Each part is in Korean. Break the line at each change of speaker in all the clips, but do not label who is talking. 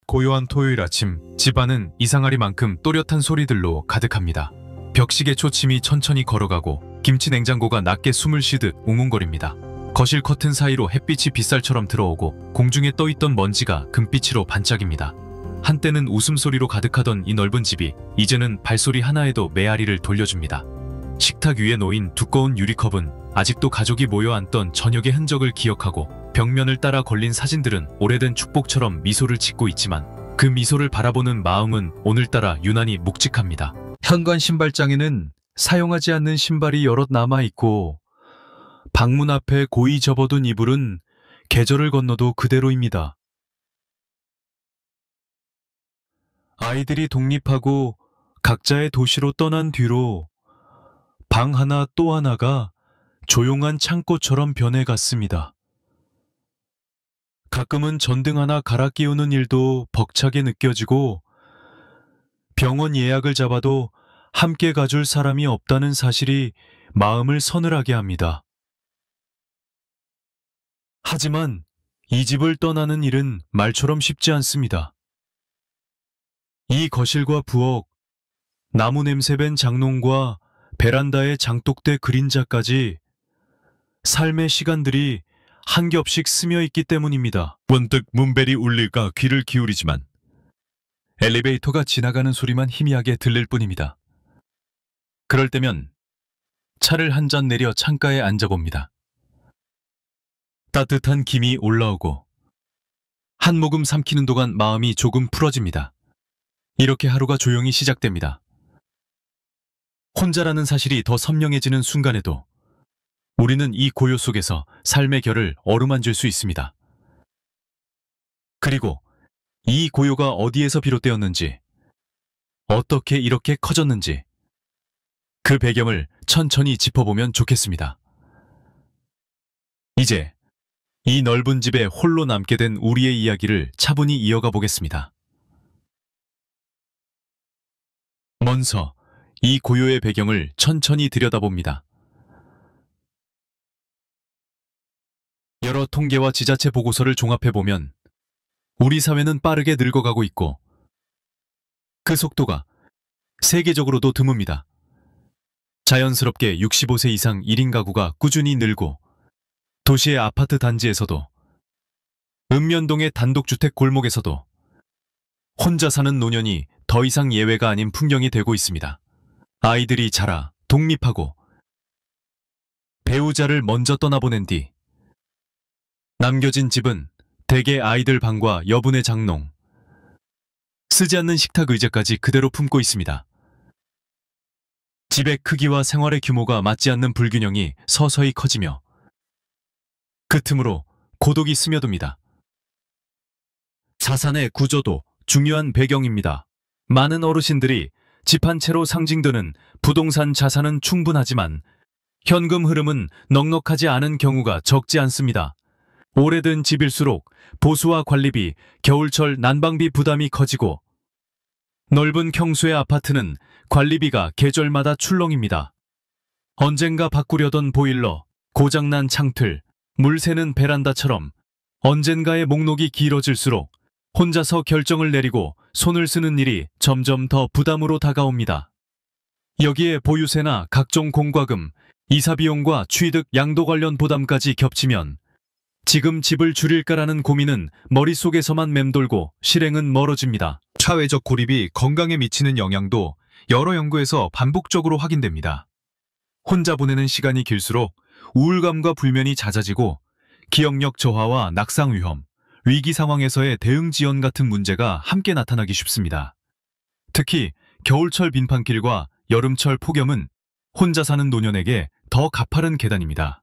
고요한 토요일 아침, 집안은 이상하리만큼 또렷한 소리들로 가득합니다. 벽시계 초침이 천천히 걸어가고 김치 냉장고가 낮게 숨을 쉬듯 웅웅거립니다. 거실 커튼 사이로 햇빛이 빗살처럼 들어오고 공중에 떠있던 먼지가 금빛으로 반짝입니다. 한때는 웃음소리로 가득하던 이 넓은 집이 이제는 발소리 하나에도 메아리를 돌려줍니다. 식탁 위에 놓인 두꺼운 유리컵은 아직도 가족이 모여 앉던 저녁의 흔적을 기억하고, 벽면을 따라 걸린 사진들은 오래된 축복처럼 미소를 짓고 있지만 그 미소를 바라보는 마음은 오늘따라 유난히 묵직합니다. 현관 신발장에는 사용하지 않는 신발이 여럿 남아있고, 방문 앞에 고이 접어둔 이불은 계절을 건너도 그대로입니다. 아이들이 독립하고 각자의 도시로 떠난 뒤로 방 하나 또 하나가 조용한 창고처럼 변해갔습니다. 가끔은 전등 하나 갈아 끼우는 일도 벅차게 느껴지고, 병원 예약을 잡아도 함께 가줄 사람이 없다는 사실이 마음을 서늘하게 합니다. 하지만 이 집을 떠나는 일은 말처럼 쉽지 않습니다. 이 거실과 부엌, 나무 냄새 밴 장롱과 베란다의 장독대 그림자까지 삶의 시간들이 한 겹씩 스며 있기 때문입니다.
번뜩 문벨이 울릴까 귀를 기울이지만
엘리베이터가 지나가는 소리만 희미하게 들릴 뿐입니다. 그럴 때면 차를 한 잔 내려 창가에 앉아봅니다. 따뜻한 김이 올라오고 한 모금 삼키는 동안 마음이 조금 풀어집니다. 이렇게 하루가 조용히 시작됩니다. 혼자라는 사실이 더 선명해지는 순간에도 우리는 이 고요 속에서 삶의 결을 어루만질 수 있습니다. 그리고 이 고요가 어디에서 비롯되었는지, 어떻게 이렇게 커졌는지, 그 배경을 천천히 짚어보면 좋겠습니다. 이제 이 넓은 집에 홀로 남게 된 우리의 이야기를 차분히 이어가 보겠습니다. 먼저 이 고요의 배경을 천천히 들여다봅니다. 여러 통계와 지자체 보고서를 종합해보면 우리 사회는 빠르게 늙어가고 있고, 그 속도가 세계적으로도 드뭅니다. 자연스럽게 65세 이상 1인 가구가 꾸준히 늘고, 도시의 아파트 단지에서도, 읍면동의 단독주택 골목에서도 혼자 사는 노년이 더 이상 예외가 아닌 풍경이 되고 있습니다. 아이들이 자라 독립하고 배우자를 먼저 떠나보낸 뒤 남겨진 집은 대개 아이들 방과 여분의 장롱, 쓰지 않는 식탁 의자까지 그대로 품고 있습니다. 집의 크기와 생활의 규모가 맞지 않는 불균형이 서서히 커지며 그 틈으로 고독이 스며듭니다. 자산의 구조도 중요한 배경입니다. 많은 어르신들이 집 한 채로 상징되는 부동산 자산은 충분하지만 현금 흐름은 넉넉하지 않은 경우가 적지 않습니다. 오래된 집일수록 보수와 관리비, 겨울철 난방비 부담이 커지고, 넓은 평수의 아파트는 관리비가 계절마다 출렁입니다. 언젠가 바꾸려던 보일러, 고장난 창틀, 물 새는 베란다처럼 언젠가의 목록이 길어질수록 혼자서 결정을 내리고 손을 쓰는 일이 점점 더 부담으로 다가옵니다. 여기에 보유세나 각종 공과금, 이사비용과 취득 양도 관련 부담까지 겹치면 지금 집을 줄일까라는 고민은 머릿속에서만 맴돌고 실행은 멀어집니다. 사회적 고립이 건강에 미치는 영향도 여러 연구에서 반복적으로 확인됩니다. 혼자 보내는 시간이 길수록 우울감과 불면이 잦아지고, 기억력 저하와 낙상 위험, 위기 상황에서의 대응 지연 같은 문제가 함께 나타나기 쉽습니다. 특히 겨울철 빈판길과 여름철 폭염은 혼자 사는 노년에게 더 가파른 계단입니다.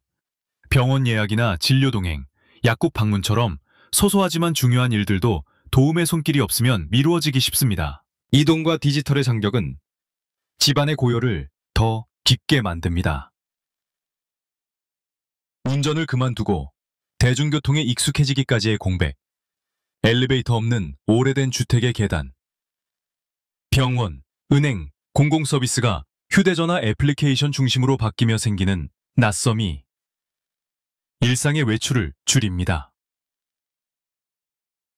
병원 예약이나 진료 동행, 약국 방문처럼 소소하지만 중요한 일들도 도움의 손길이 없으면 미루어지기 쉽습니다. 이동과 디지털의 장벽은 집안의 고요를 더 깊게 만듭니다. 운전을 그만두고 대중교통에 익숙해지기까지의 공백, 엘리베이터 없는 오래된 주택의 계단, 병원, 은행, 공공서비스가 휴대전화 애플리케이션 중심으로 바뀌며 생기는 낯섦이 일상의 외출을 줄입니다.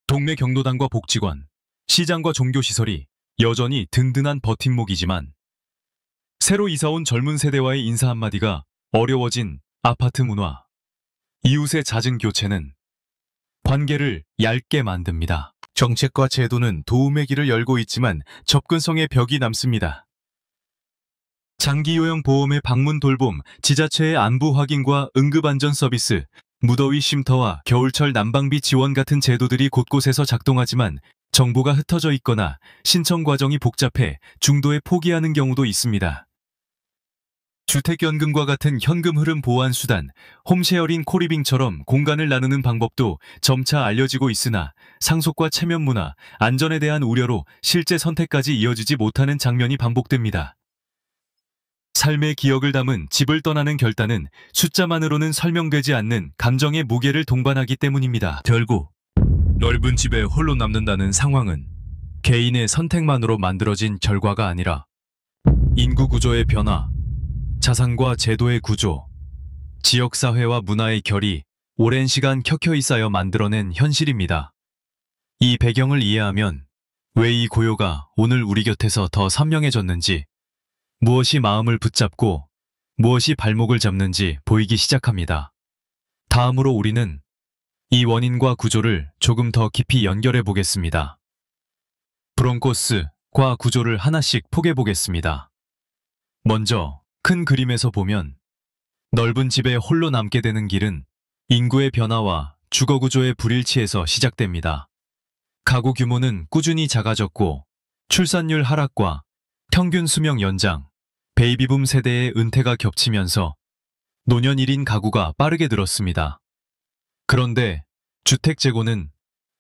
동네 경로당과 복지관, 시장과 종교시설이 여전히 든든한 버팀목이지만 새로 이사온 젊은 세대와의 인사 한마디가 어려워진 아파트 문화, 이웃의 잦은 교체는 관계를 얇게 만듭니다.
정책과 제도는 도움의 길을 열고 있지만 접근성의 벽이 남습니다.
장기 요양 보험의 방문 돌봄, 지자체의 안부 확인과 응급안전 서비스, 무더위 쉼터와 겨울철 난방비 지원 같은 제도들이 곳곳에서 작동하지만 정보가 흩어져 있거나 신청 과정이 복잡해 중도에 포기하는 경우도 있습니다. 주택연금과 같은 현금 흐름 보완 수단, 홈쉐어링 코리빙처럼 공간을 나누는 방법도 점차 알려지고 있으나 상속과 체면 문화, 안전에 대한 우려로 실제 선택까지 이어지지 못하는 장면이 반복됩니다. 삶의 기억을 담은 집을 떠나는 결단은 숫자만으로는 설명되지 않는 감정의 무게를 동반하기 때문입니다. 결국 넓은 집에 홀로 남는다는 상황은 개인의 선택만으로 만들어진 결과가 아니라 인구 구조의 변화, 자산과 제도의 구조, 지역사회와 문화의 결이 오랜 시간 켜켜이 쌓여 만들어낸 현실입니다. 이 배경을 이해하면 왜 이 고요가 오늘 우리 곁에서 더 선명해졌는지, 무엇이 마음을 붙잡고 무엇이 발목을 잡는지 보이기 시작합니다. 다음으로 우리는 이 원인과 구조를 조금 더 깊이 연결해 보겠습니다. 브론코스과 구조를 하나씩 포개 보겠습니다. 먼저 큰 그림에서 보면 넓은 집에 홀로 남게 되는 길은 인구의 변화와 주거 구조의 불일치에서 시작됩니다. 가구 규모는 꾸준히 작아졌고 출산율 하락과 평균 수명 연장, 베이비붐 세대의 은퇴가 겹치면서 노년 1인 가구가 빠르게 늘었습니다. 그런데 주택 재고는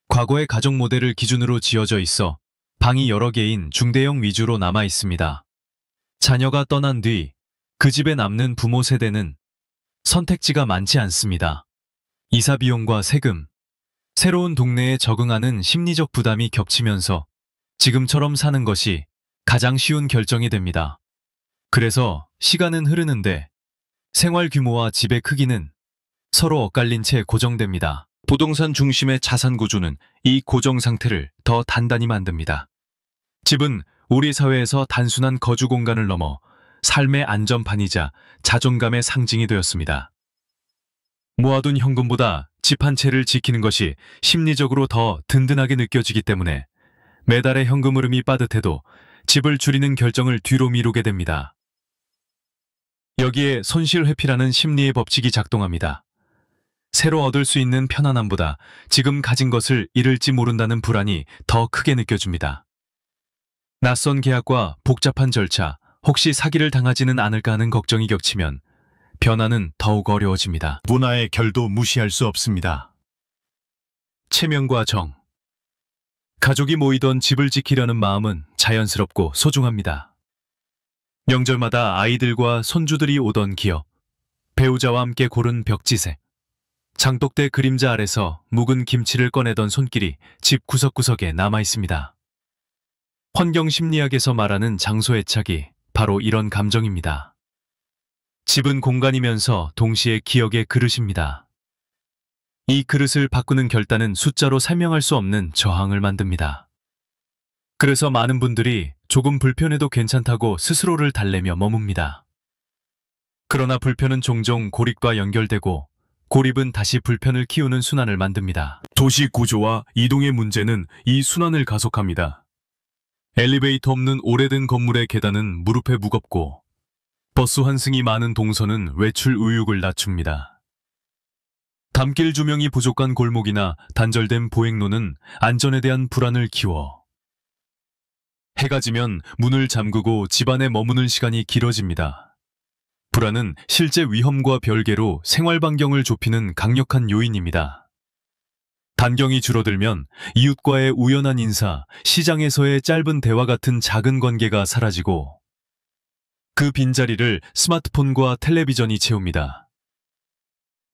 과거의 가족 모델을 기준으로 지어져 있어 방이 여러 개인 중대형 위주로 남아 있습니다. 자녀가 떠난 뒤 그 집에 남는 부모 세대는 선택지가 많지 않습니다. 이사 비용과 세금, 새로운 동네에 적응하는 심리적 부담이 겹치면서 지금처럼 사는 것이 가장 쉬운 결정이 됩니다. 그래서 시간은 흐르는데 생활 규모와 집의 크기는 서로 엇갈린 채 고정됩니다. 부동산 중심의 자산 구조는 이 고정 상태를 더 단단히 만듭니다. 집은 우리 사회에서 단순한 거주 공간을 넘어 삶의 안전판이자 자존감의 상징이 되었습니다. 모아둔 현금보다 집 한 채를 지키는 것이 심리적으로 더 든든하게 느껴지기 때문에 매달의 현금 흐름이 빠듯해도 집을 줄이는 결정을 뒤로 미루게 됩니다. 여기에 손실 회피라는 심리의 법칙이 작동합니다. 새로 얻을 수 있는 편안함보다 지금 가진 것을 잃을지 모른다는 불안이 더 크게 느껴집니다. 낯선 계약과 복잡한 절차, 혹시 사기를 당하지는 않을까 하는 걱정이 겹치면 변화는 더욱 어려워집니다.
문화의 결도 무시할 수 없습니다.
체면과 정. 가족이 모이던 집을 지키려는 마음은 자연스럽고 소중합니다. 명절마다 아이들과 손주들이 오던 기억, 배우자와 함께 고른 벽지새, 장독대 그림자 아래서 묵은 김치를 꺼내던 손길이 집 구석구석에 남아 있습니다. 환경심리학에서 말하는 장소 애착이 바로 이런 감정입니다. 집은 공간이면서 동시에 기억의 그릇입니다. 이 그릇을 바꾸는 결단은 숫자로 설명할 수 없는 저항을 만듭니다. 그래서 많은 분들이 조금 불편해도 괜찮다고 스스로를 달래며 머뭅니다. 그러나 불편은 종종 고립과 연결되고 고립은 다시 불편을 키우는 순환을 만듭니다.
도시 구조와 이동의 문제는 이 순환을 가속합니다. 엘리베이터 없는 오래된 건물의 계단은 무릎에 무겁고 버스 환승이 많은 동선은 외출 의욕을 낮춥니다. 담길 조명이 부족한 골목이나 단절된 보행로는 안전에 대한 불안을 키워 해가 지면 문을 잠그고 집 안에 머무는 시간이 길어집니다. 불안은 실제 위험과 별개로 생활 반경을 좁히는 강력한 요인입니다. 반경이 줄어들면 이웃과의 우연한 인사, 시장에서의 짧은 대화 같은 작은 관계가 사라지고 그 빈자리를 스마트폰과 텔레비전이 채웁니다.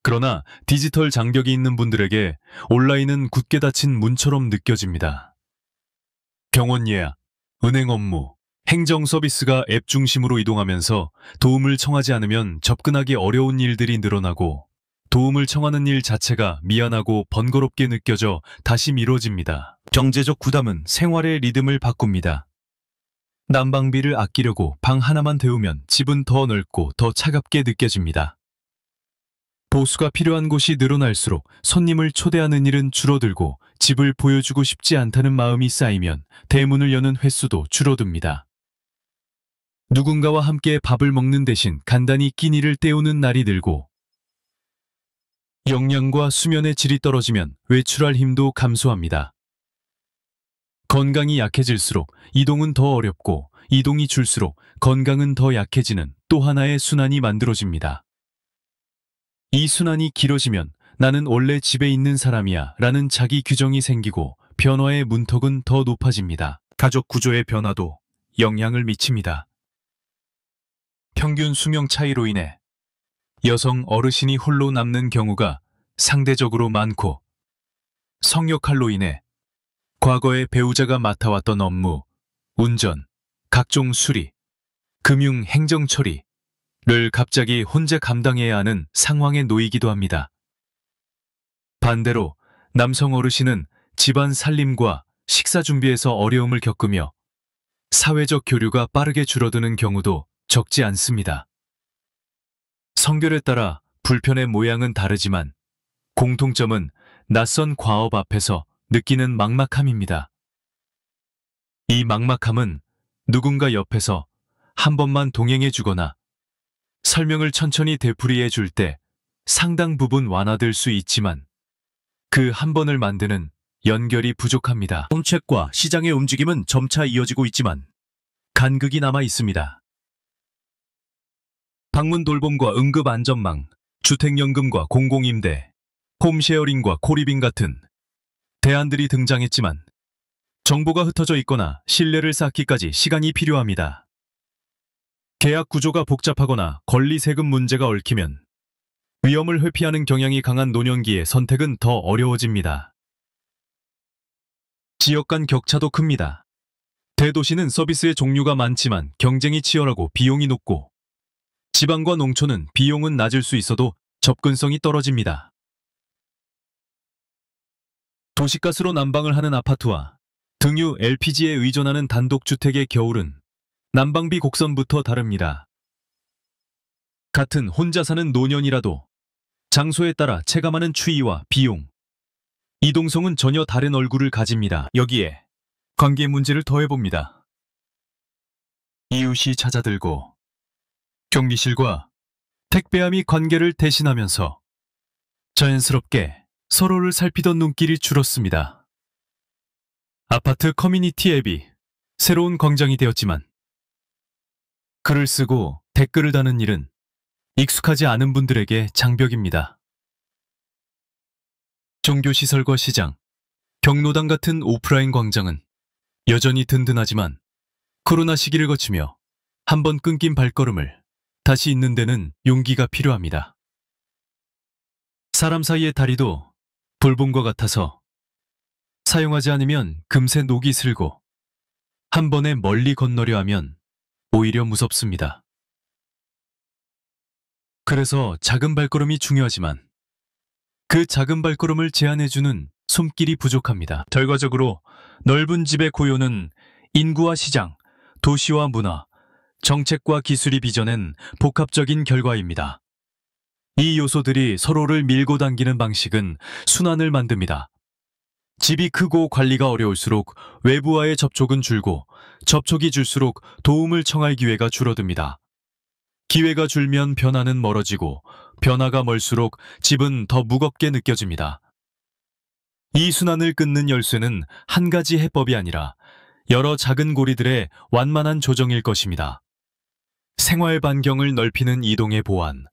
그러나 디지털 장벽이 있는 분들에게 온라인은 굳게 닫힌 문처럼 느껴집니다. 병원 예약, 은행 업무, 행정 서비스가 앱 중심으로 이동하면서 도움을 청하지 않으면 접근하기 어려운 일들이 늘어나고 도움을 청하는 일 자체가 미안하고 번거롭게 느껴져 다시 미뤄집니다. 경제적 부담은 생활의 리듬을 바꿉니다. 난방비를 아끼려고 방 하나만 데우면 집은 더 넓고 더 차갑게 느껴집니다. 보수가 필요한 곳이 늘어날수록 손님을 초대하는 일은 줄어들고 집을 보여주고 싶지 않다는 마음이 쌓이면 대문을 여는 횟수도 줄어듭니다. 누군가와 함께 밥을 먹는 대신 간단히 끼니를 때우는 날이 늘고 영양과 수면의 질이 떨어지면 외출할 힘도 감소합니다. 건강이 약해질수록 이동은 더 어렵고 이동이 줄수록 건강은 더 약해지는 또 하나의 순환이 만들어집니다. 이 순환이 길어지면 나는 원래 집에 있는 사람이야 라는 자기 규정이 생기고 변화의 문턱은 더 높아집니다. 가족 구조의 변화도 영향을 미칩니다. 평균 수명 차이로 인해 여성 어르신이 홀로 남는 경우가 상대적으로 많고 성역할로 인해 과거에 배우자가 맡아왔던 업무, 운전, 각종 수리, 금융 행정 처리를 갑자기 혼자 감당해야 하는 상황에 놓이기도 합니다. 반대로 남성 어르신은 집안 살림과 식사 준비에서 어려움을 겪으며 사회적 교류가 빠르게 줄어드는 경우도 적지 않습니다. 성별에 따라 불편의 모양은 다르지만 공통점은 낯선 과업 앞에서 느끼는 막막함입니다. 이 막막함은 누군가 옆에서 한 번만 동행해 주거나 설명을 천천히 되풀이해 줄 때 상당 부분 완화될 수 있지만 그 한 번을 만드는 연결이 부족합니다. 정책과 시장의 움직임은 점차 이어지고 있지만 간극이 남아 있습니다. 방문 돌봄과 응급 안전망, 주택연금과 공공임대, 홈쉐어링과 코리빙 같은 대안들이 등장했지만 정보가 흩어져 있거나 신뢰를 쌓기까지 시간이 필요합니다. 계약 구조가 복잡하거나 권리 세금 문제가 얽히면 위험을 회피하는 경향이 강한 노년기의 선택은 더 어려워집니다. 지역 간 격차도 큽니다. 대도시는 서비스의 종류가 많지만 경쟁이 치열하고 비용이 높고 지방과 농촌은 비용은 낮을 수 있어도 접근성이 떨어집니다. 도시가스로 난방을 하는 아파트와 등유 LPG에 의존하는 단독주택의 겨울은 난방비 곡선부터 다릅니다. 같은 혼자 사는 노년이라도 장소에 따라 체감하는 추위와 비용, 이동성은 전혀 다른 얼굴을 가집니다. 여기에 관계 문제를 더해봅니다. 이웃이 찾아들고 경비실과 택배함이 관계를 대신하면서 자연스럽게 서로를 살피던 눈길이 줄었습니다. 아파트 커뮤니티 앱이 새로운 광장이 되었지만 글을 쓰고 댓글을 다는 일은 익숙하지 않은 분들에게 장벽입니다. 종교시설과 시장, 경로당 같은 오프라인 광장은 여전히 든든하지만 코로나 시기를 거치며 한번 끊긴 발걸음을 다시 잇는 데는 용기가 필요합니다. 사람 사이의 다리도 돌봄과 같아서 사용하지 않으면 금세 녹이 슬고 한 번에 멀리 건너려 하면 오히려 무섭습니다. 그래서 작은 발걸음이 중요하지만 그 작은 발걸음을 제한해주는 손길이 부족합니다. 결과적으로 넓은 집의 고요는 인구와 시장, 도시와 문화, 정책과 기술이 빚어낸 복합적인 결과입니다. 이 요소들이 서로를 밀고 당기는 방식은 순환을 만듭니다. 집이 크고 관리가 어려울수록 외부와의 접촉은 줄고 접촉이 줄수록 도움을 청할 기회가 줄어듭니다. 기회가 줄면 변화는 멀어지고 변화가 멀수록 집은 더 무겁게 느껴집니다. 이 순환을 끊는 열쇠는 한 가지 해법이 아니라 여러 작은 고리들의 완만한 조정일 것입니다. 생활 반경을 넓히는 이동의 보완,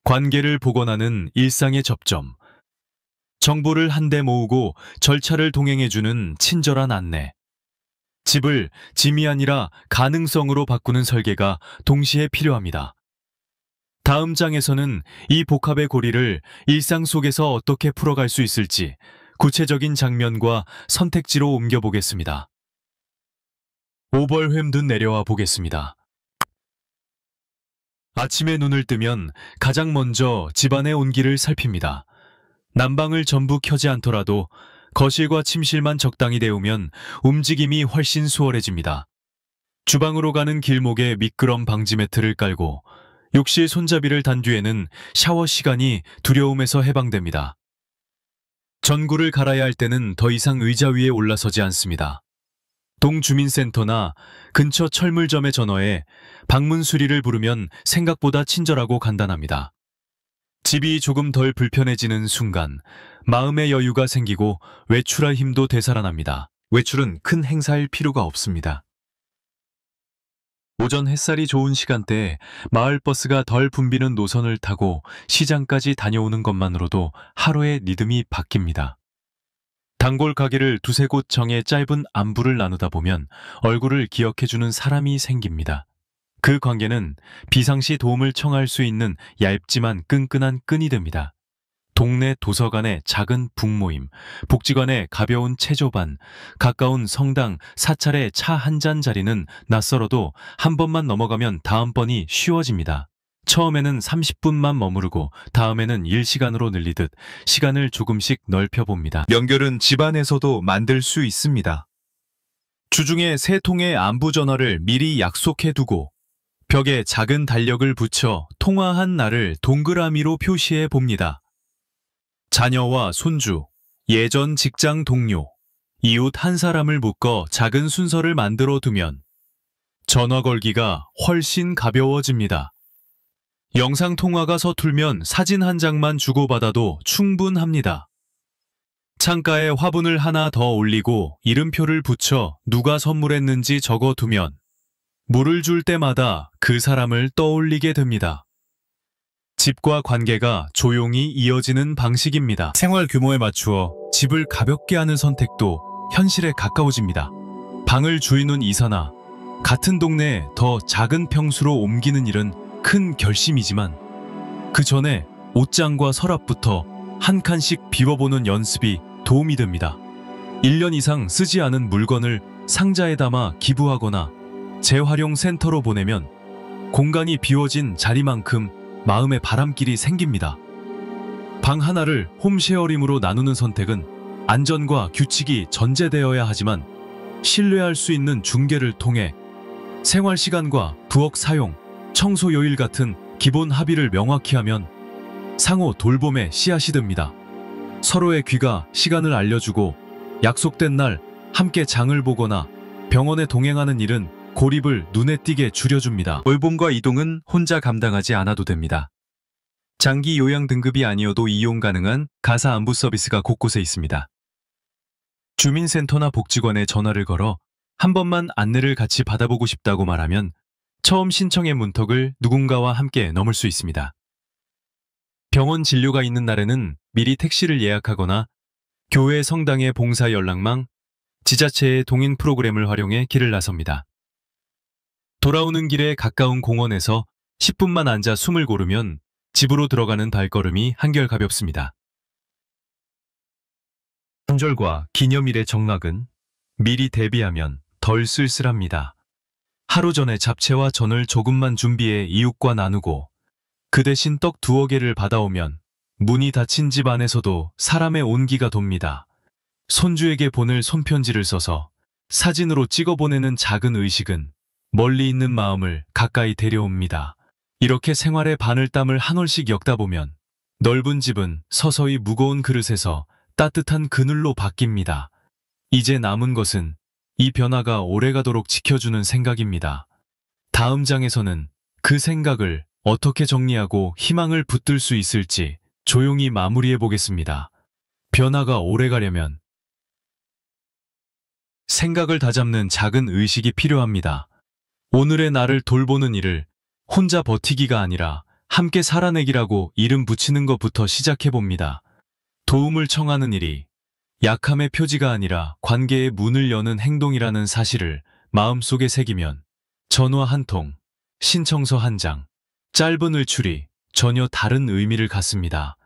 관계를 복원하는 일상의 접점, 정보를 한데 모으고 절차를 동행해주는 친절한 안내, 집을 짐이 아니라 가능성으로 바꾸는 설계가 동시에 필요합니다. 다음 장에서는 이 복합의 고리를 일상 속에서 어떻게 풀어갈 수 있을지 구체적인 장면과 선택지로 옮겨보겠습니다. 오벌 횡든 내려와 보겠습니다.
아침에 눈을 뜨면 가장 먼저 집안의 온기를 살핍니다. 난방을 전부 켜지 않더라도 거실과 침실만 적당히 데우면 움직임이 훨씬 수월해집니다. 주방으로 가는 길목에 미끄럼 방지 매트를 깔고 욕실 손잡이를 단 뒤에는 샤워 시간이 두려움에서 해방됩니다. 전구를 갈아야 할 때는 더 이상 의자 위에 올라서지 않습니다. 동주민센터나 근처 철물점에 전화해 방문 수리를 부르면 생각보다 친절하고 간단합니다. 집이 조금 덜 불편해지는 순간 마음의 여유가 생기고 외출할 힘도 되살아납니다. 외출은 큰 행사일 필요가 없습니다. 오전 햇살이 좋은 시간대에 마을버스가 덜 붐비는 노선을 타고 시장까지 다녀오는 것만으로도 하루의 리듬이 바뀝니다. 단골 가게를 두세 곳 정해 짧은 안부를 나누다 보면 얼굴을 기억해주는 사람이 생깁니다. 그 관계는 비상시 도움을 청할 수 있는 얇지만 끈끈한 끈이 됩니다. 동네 도서관의 작은 북모임, 복지관의 가벼운 체조반, 가까운 성당 사찰의 차 한 잔 자리는 낯설어도 한 번만 넘어가면 다음번이 쉬워집니다. 처음에는 30분만 머무르고 다음에는 1시간으로 늘리듯 시간을 조금씩 넓혀봅니다.
연결은 집안에서도 만들 수 있습니다.
주중에 세 통의 안부 전화를 미리 약속해두고 벽에 작은 달력을 붙여 통화한 날을 동그라미로 표시해 봅니다. 자녀와 손주, 예전 직장 동료, 이웃 한 사람을 묶어 작은 순서를 만들어 두면 전화 걸기가 훨씬 가벼워집니다. 영상 통화가 서툴면 사진 한 장만 주고받아도 충분합니다. 창가에 화분을 하나 더 올리고 이름표를 붙여 누가 선물했는지 적어두면 물을 줄 때마다 그 사람을 떠올리게 됩니다. 집과 관계가 조용히 이어지는 방식입니다. 생활 규모에 맞추어 집을 가볍게 하는 선택도 현실에 가까워집니다. 방을 주인은 이사나 같은 동네에 더 작은 평수로 옮기는 일은 큰 결심이지만 그 전에 옷장과 서랍부터 한 칸씩 비워보는 연습이 도움이 됩니다. 1년 이상 쓰지 않은 물건을 상자에 담아 기부하거나 재활용 센터로 보내면 공간이 비워진 자리만큼 마음의 바람길이 생깁니다. 방 하나를 홈쉐어링으로 나누는 선택은 안전과 규칙이 전제되어야 하지만 신뢰할 수 있는 중개를 통해 생활 시간과 부엌 사용, 청소 요일 같은 기본 합의를 명확히 하면 상호 돌봄의 씨앗이 됩니다. 서로의 귀가 시간을 알려주고 약속된 날 함께 장을 보거나 병원에 동행하는 일은 고립을 눈에 띄게 줄여줍니다. 돌봄과 이동은 혼자 감당하지 않아도 됩니다. 장기 요양 등급이 아니어도 이용 가능한 가사 안부 서비스가 곳곳에 있습니다. 주민센터나 복지관에 전화를 걸어 한 번만 안내를 같이 받아보고 싶다고 말하면 처음 신청의 문턱을 누군가와 함께 넘을 수 있습니다. 병원 진료가 있는 날에는 미리 택시를 예약하거나 교회 성당의 봉사 연락망, 지자체의 동인 프로그램을 활용해 길을 나섭니다. 돌아오는 길에 가까운 공원에서 10분만 앉아 숨을 고르면 집으로 들어가는 발걸음이 한결 가볍습니다. 명절과 기념일의 정락은 미리 대비하면 덜 쓸쓸합니다. 하루 전에 잡채와 전을 조금만 준비해 이웃과 나누고 그 대신 떡 2개를 받아오면 문이 닫힌 집 안에서도 사람의 온기가 돕니다. 손주에게 보낼 손편지를 써서 사진으로 찍어 보내는 작은 의식은 멀리 있는 마음을 가까이 데려옵니다. 이렇게 생활의 바늘땀을 한 올씩 엮다 보면 넓은 집은 서서히 무거운 그릇에서 따뜻한 그늘로 바뀝니다. 이제 남은 것은 이 변화가 오래가도록 지켜주는 생각입니다. 다음 장에서는 그 생각을 어떻게 정리하고 희망을 붙들 수 있을지 조용히 마무리해 보겠습니다. 변화가 오래가려면 생각을 다잡는 작은 의식이 필요합니다. 오늘의 나를 돌보는 일을 혼자 버티기가 아니라 함께 살아내기라고 이름 붙이는 것부터 시작해봅니다. 도움을 청하는 일이 약함의 표지가 아니라 관계의 문을 여는 행동이라는 사실을 마음속에 새기면 전화 한 통, 신청서 한 장, 짧은 외출이 전혀 다른 의미를 갖습니다.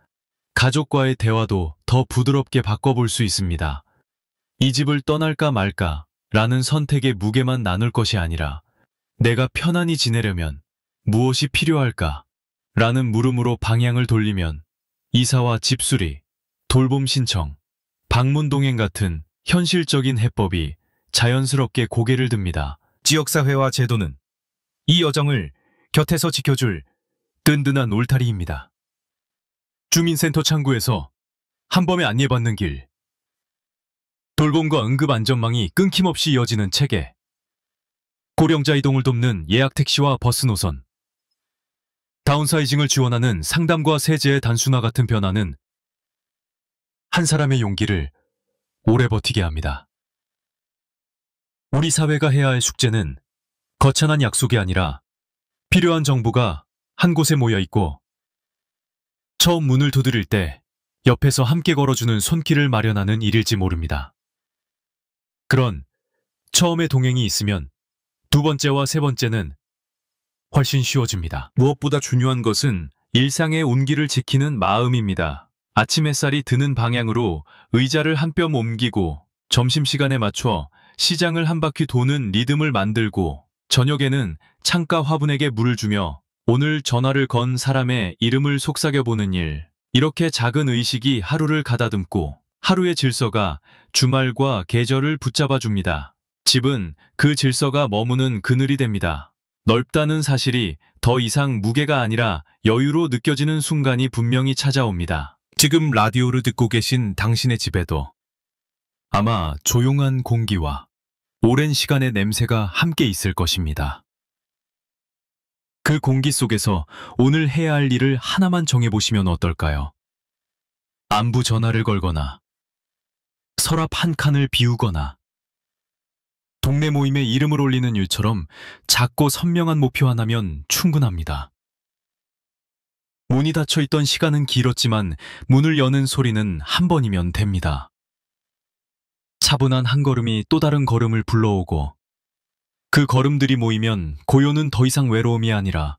가족과의 대화도 더 부드럽게 바꿔볼 수 있습니다. 이 집을 떠날까 말까 라는 선택의 무게만 나눌 것이 아니라 내가 편안히 지내려면 무엇이 필요할까? 라는 물음으로 방향을 돌리면 이사와 집수리, 돌봄 신청, 방문 동행 같은 현실적인 해법이 자연스럽게 고개를 듭니다.
지역사회와 제도는 이 여정을 곁에서 지켜줄 든든한 울타리입니다.
주민센터 창구에서 한범에 안내받는 길, 돌봄과 응급안전망이 끊김없이 이어지는 체계, 고령자 이동을 돕는 예약 택시와 버스 노선, 다운사이징을 지원하는 상담과 세제의 단순화 같은 변화는 한 사람의 용기를 오래 버티게 합니다. 우리 사회가 해야 할 숙제는 거창한 약속이 아니라 필요한 정보가 한 곳에 모여 있고 처음 문을 두드릴 때 옆에서 함께 걸어주는 손길을 마련하는 일일지 모릅니다. 그런 처음에 동행이 있으면 두 번째와 세 번째는 훨씬 쉬워집니다. 무엇보다 중요한 것은 일상의 온기를 지키는 마음입니다. 아침 햇살이 드는 방향으로 의자를 한 뼘 옮기고 점심시간에 맞춰 시장을 한 바퀴 도는 리듬을 만들고 저녁에는 창가 화분에게 물을 주며 오늘 전화를 건 사람의 이름을 속삭여보는 일. 이렇게 작은 의식이 하루를 가다듬고 하루의 질서가 주말과 계절을 붙잡아줍니다. 집은 그 질서가 머무는 그늘이 됩니다. 넓다는 사실이 더 이상 무게가 아니라 여유로 느껴지는 순간이 분명히 찾아옵니다.
지금 라디오를 듣고 계신 당신의 집에도
아마 조용한 공기와 오랜 시간의 냄새가 함께 있을 것입니다. 그 공기 속에서 오늘 해야 할 일을 하나만 정해보시면 어떨까요? 안부 전화를 걸거나, 서랍 한 칸을 비우거나, 동네 모임에 이름을 올리는 일처럼 작고 선명한 목표 하나면 충분합니다. 문이 닫혀있던 시간은 길었지만 문을 여는 소리는 한 번이면 됩니다. 차분한 한 걸음이 또 다른 걸음을 불러오고 그 걸음들이 모이면 고요는 더 이상 외로움이 아니라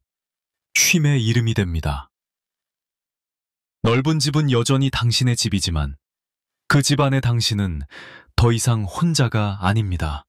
쉼의 이름이 됩니다. 넓은 집은 여전히 당신의 집이지만 그 집 안의 당신은 더 이상 혼자가 아닙니다.